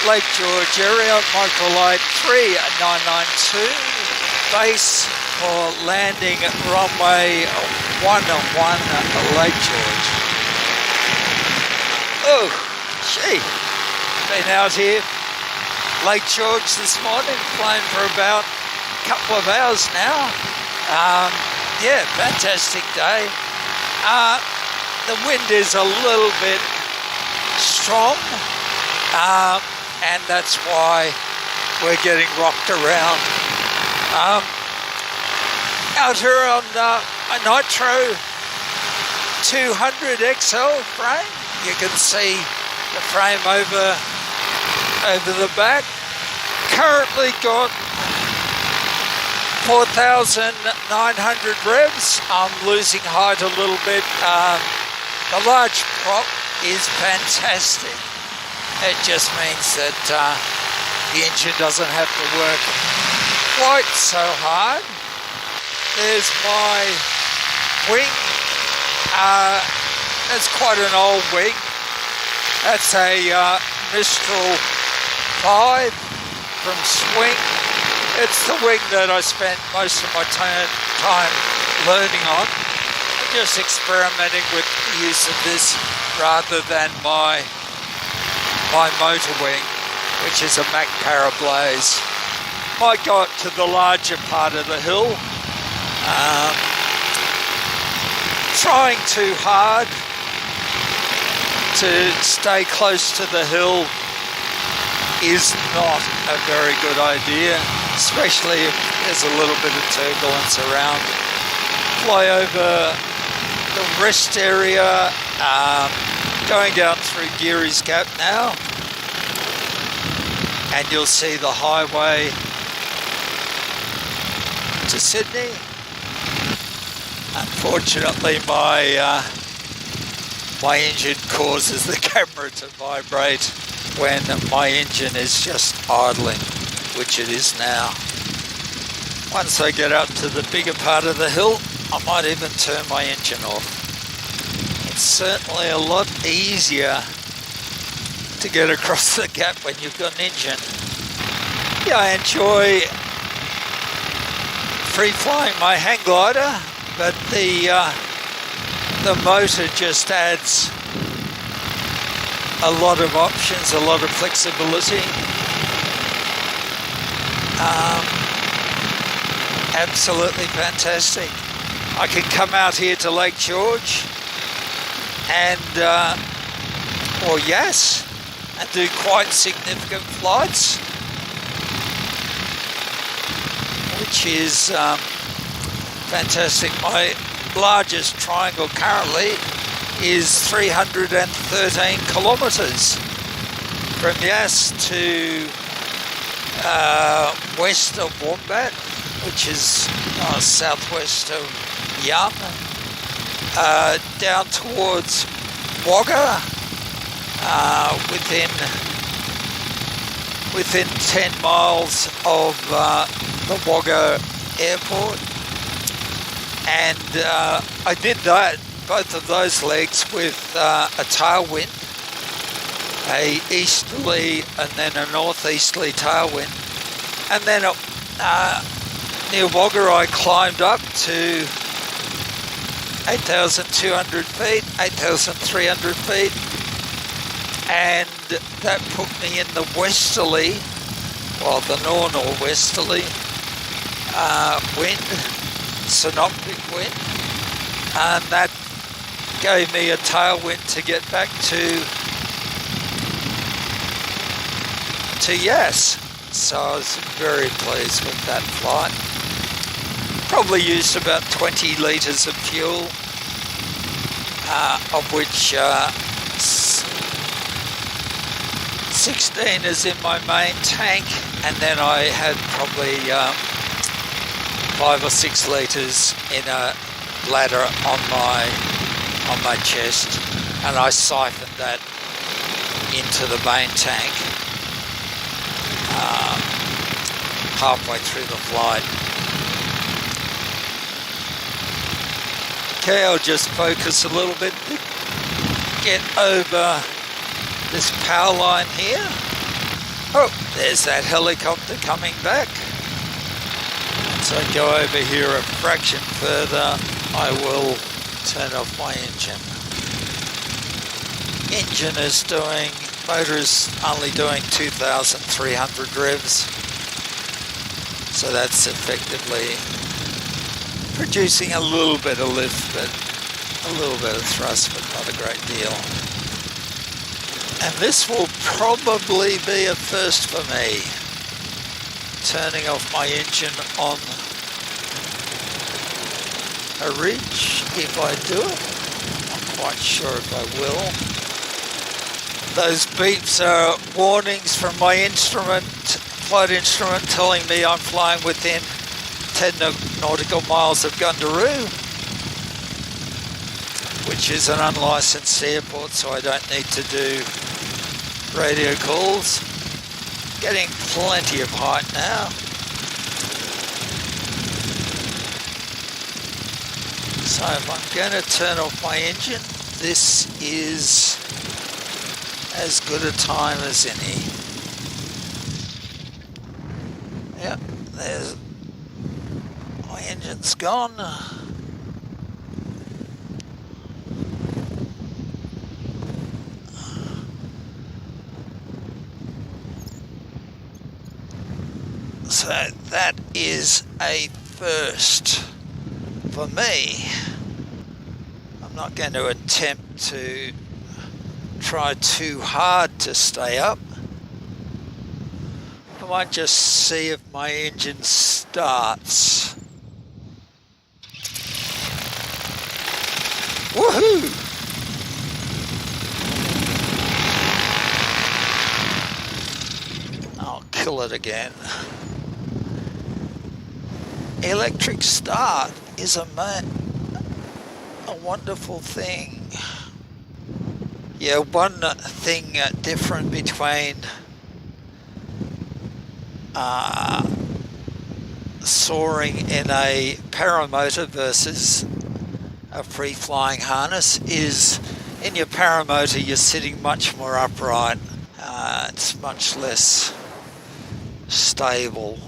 Lake George area, microlight 3992, base for landing runway 11 Lake George. Oh, gee, been out here, Lake George this morning, flown for about a couple of hours now. Yeah, fantastic day. The wind is a little bit strong, and that's why we're getting rocked around. Out here on a Nitro 200 XL frame, you can see the frame over the back. Currently got 4,900 revs. I'm losing height a little bit. The large prop is fantastic. It just means that the engine doesn't have to work quite so hard. There's my wing. That's quite an old wing. That's a Mistral 5 from Swing. It's the wing that I spent most of my time learning on. I'm just experimenting with the use of this rather than my motor wing, which is a Mac Parablaze. I got to the larger part of the hill, trying too hard to stay close to the hill is not a very good idea, especially if there's a little bit of turbulence around. Fly over the rest area, going down through Geary's Gap now, and you'll see the highway to Sydney. Unfortunately, my engine causes the camera to vibrate when my engine is just idling, which it is now. Once I get up to the bigger part of the hill, I might even turn my engine off. It's certainly a lot easier to get across the gap when you've got an engine. Yeah, I enjoy free flying my hang glider, but the motor just adds a lot of options, a lot of flexibility. Absolutely fantastic. I can come out here to Lake George and or Yass and do quite significant flights, which is fantastic. My largest triangle currently is 313 kilometres from Yass to west of Wombat, which is southwest of Yum, down towards Wagga, within 10 miles of the Wagga airport. And I did both of those legs with a tailwind, a easterly and then a northeasterly tailwind. And then near Wagga I climbed up to 8,200 feet, 8,300 feet, and that put me in the westerly, well, the north-northwesterly wind, synoptic wind, and that gave me a tailwind to get back to Yass. So I was very pleased with that flight. Probably used about 20 litres of fuel, of which 16 is in my main tank, and then I had probably 5 or 6 litres in a bladder on my chest, and I siphoned that into the main tank halfway through the flight. Okay, I'll just focus a little bit to get over this power line here. Oh, there's that helicopter coming back. Once I go over here a fraction further, I will turn off my engine. Motor is only doing 2,300 revs. So that's effectively producing a little bit of lift, but a little bit of thrust, but not a great deal. And this will probably be a first for me, turning off my engine on a ridge. If I do it, I'm not quite sure if I will. Those beeps are warnings from my flight instrument telling me I'm flying within 10 nautical miles of Gundaroo, which is an unlicensed airport, so I don't need to do radio calls. Getting plenty of height now. So if I'm going to turn off my engine, this is as good a time as any. Yep, there's my engine's gone. So that is a first for me. I'm not going to attempt to try too hard to stay up. I might just see if my engine starts. Woohoo! I'll kill it again. Electric start is a wonderful thing. Yeah, one thing different between soaring in a paramotor versus a free-flying harness is in your paramotor you're sitting much more upright. It's much less stable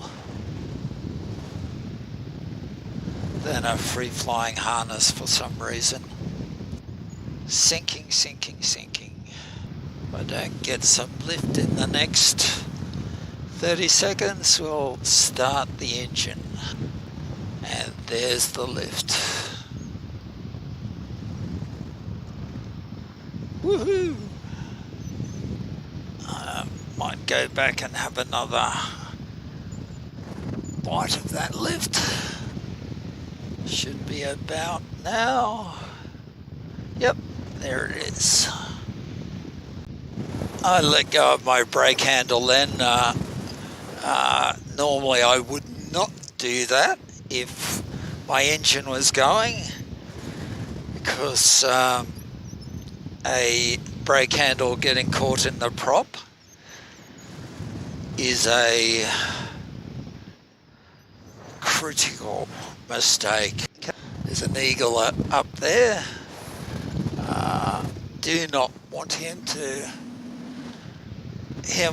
than a free-flying harness for some reason. Sinking. If I don't get some lift in the next 30 seconds, we'll start the engine. And there's the lift. Woohoo! I might go back and have another bite of that lift. Should be about now. Yep, there it is. I let go of my brake handle then. Normally I would not do that if my engine was going, because a brake handle getting caught in the prop is a critical mistake. There's an eagle up there. Do not want him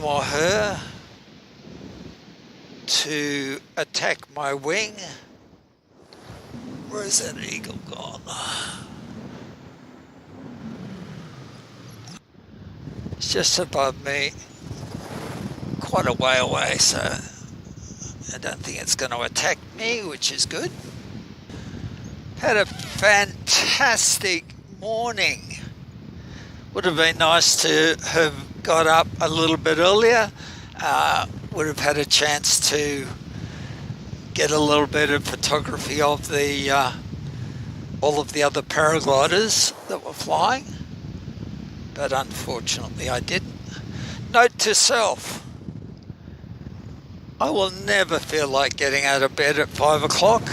or her to attack my wing. Where's that eagle gone? It's just above me, quite a way away, so I don't think it's going to attack me, which is good. Had a fantastic morning. Would have been nice to have got up a little bit earlier. Would have had a chance to get a little bit of photography of the all of the other paragliders that were flying, but unfortunately I didn't. Note to self: I will never feel like getting out of bed at 5 o'clock,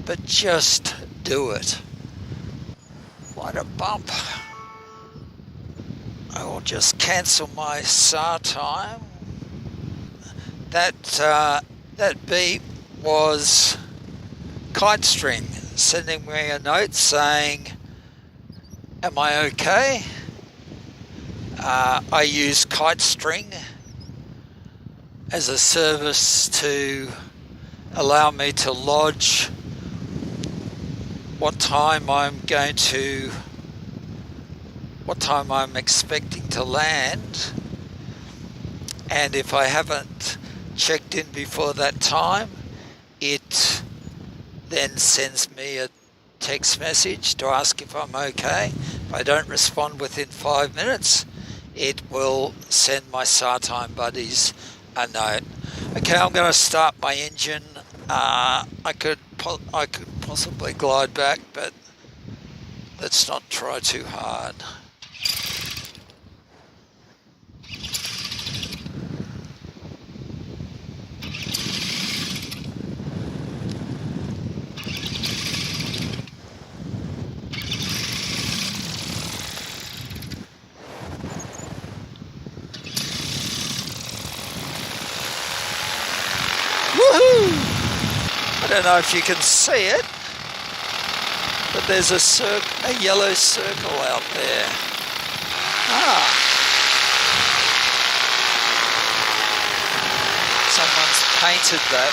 but just do it. What a bump. I will just cancel my SARTIME. That beep was kite string sending me a note saying, am I okay? I use kite string as a service to allow me to lodge what time I'm expecting to land, and if I haven't checked in before that time, it then sends me a text message to ask if I'm okay. If I don't respond within 5 minutes, it will send my SARTIME buddies a note. Okay, I'm going to start my engine. I could possibly glide back, but let's not try too hard. Woohoo! I don't know if you can see it, but there's a yellow circle out there. Someone's painted that.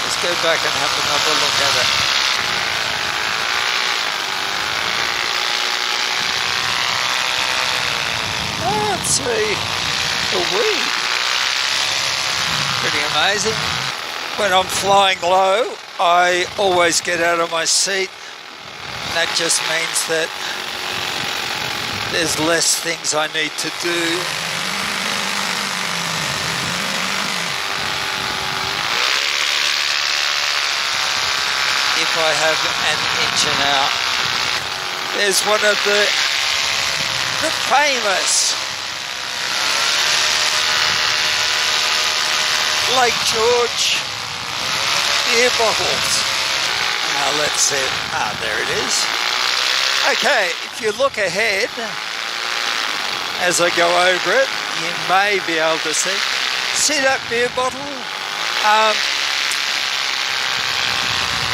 Let's go back and have another look at it. Let's see. The weed. Pretty amazing. When I'm flying low, I always get out of my seat. That just means that there's less things I need to do. If I have an engine out. There's one of the famous Lake George beer bottles. Now let's see. There it is. Okay, if you look ahead as I go over it, you may be able to see that beer bottle.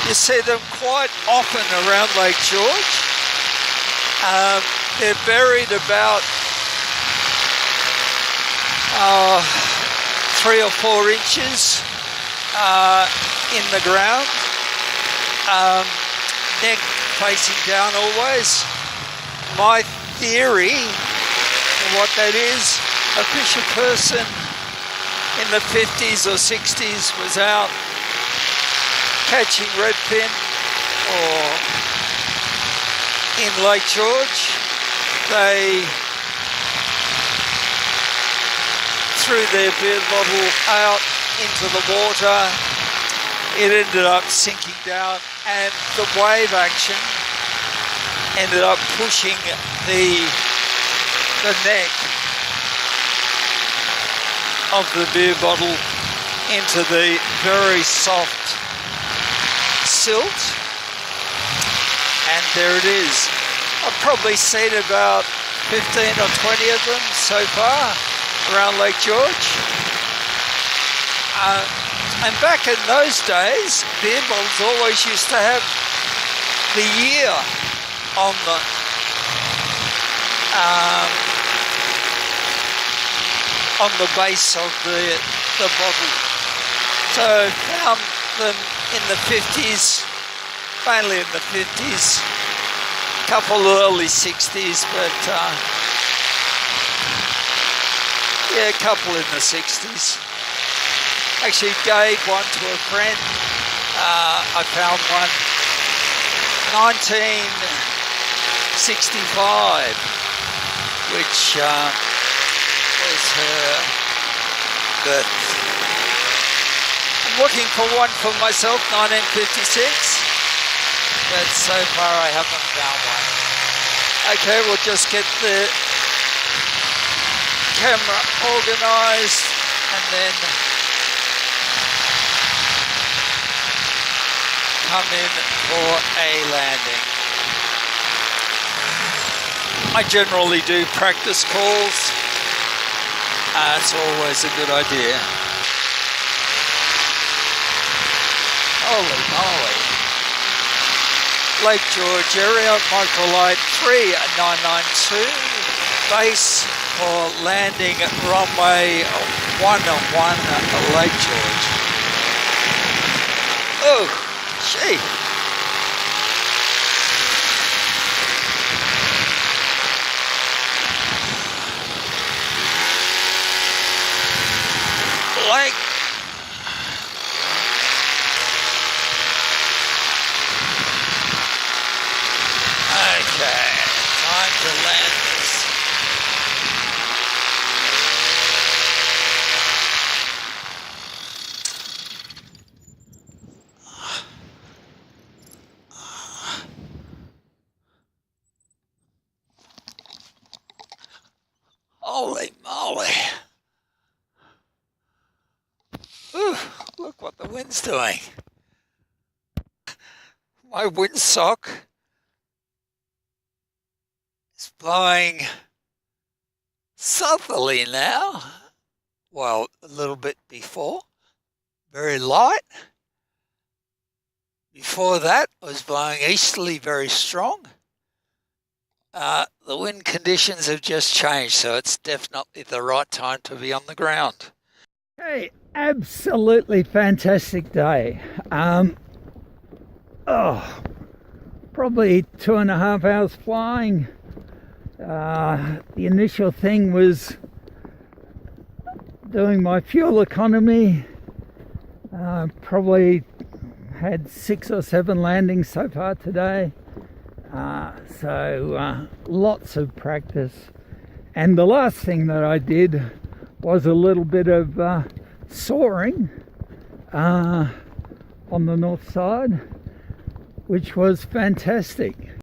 You see them quite often around Lake George. They're buried about 3 or 4 inches in the ground, neck facing down always. My theory of what that is, a fisher person in the 50s or 60s was out catching redfin or in Lake George. They threw their beer bottle out into the water. It ended up sinking down, and the wave action ended up pushing the neck of the beer bottle into the very soft silt, and there it is. I've probably seen about 15 or 20 of them so far around Lake George. And back in those days, beer bottles always used to have the year on the base of the bottle. So found them in the 50s, mainly in the 50s, a couple early 60s, but yeah, a couple in the 60s. Actually gave one to a friend. I found one 1965, which was her birth. I'm looking for one for myself, 1956, but so far I haven't found one. Okay, we'll just get the camera organised and then come in for a landing. I generally do practice calls. It's always a good idea. Holy moly. Lake George area, microlight 3992. base for landing at runway 101 Lake George. Oh, gee. Lake. Okay, time to land this. Holy moly. Ooh, look what the wind's doing. My windsock is blowing southerly now. Well, a little bit before, very light. Before that, it was blowing easterly very strong. The wind conditions have just changed, so it's definitely the right time to be on the ground. Hey, absolutely fantastic day. Probably 2.5 hours flying. The initial thing was doing my fuel economy. Probably had 6 or 7 landings so far today. So lots of practice. And the last thing that I did was a little bit of soaring on the north side, which was fantastic.